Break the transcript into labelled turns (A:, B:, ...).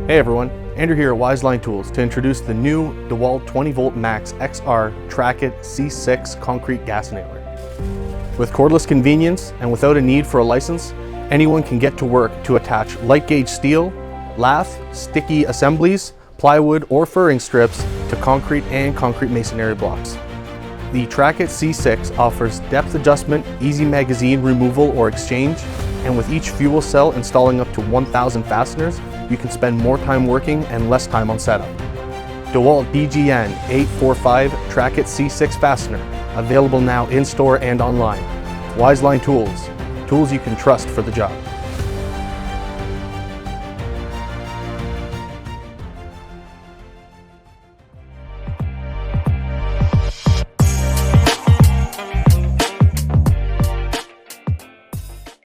A: Hey everyone, Andrew here at Wiseline Tools to introduce the new DeWalt 20V Max XR Trak-It C6 concrete gas nailer. With cordless convenience and without a need for a license, anyone can get to work to attach light gauge steel, lath, sticky assemblies, plywood or furring strips to concrete and concrete masonry blocks. The Trak-It C6 offers depth adjustment, easy magazine removal or exchange, and with each fuel cell installing up to 1,000 fasteners, you can spend more time working and less time on setup. DeWalt DGN845 Trak-It C6 fastener, available now in-store and online. Wiseline Tools, tools you can trust for the job.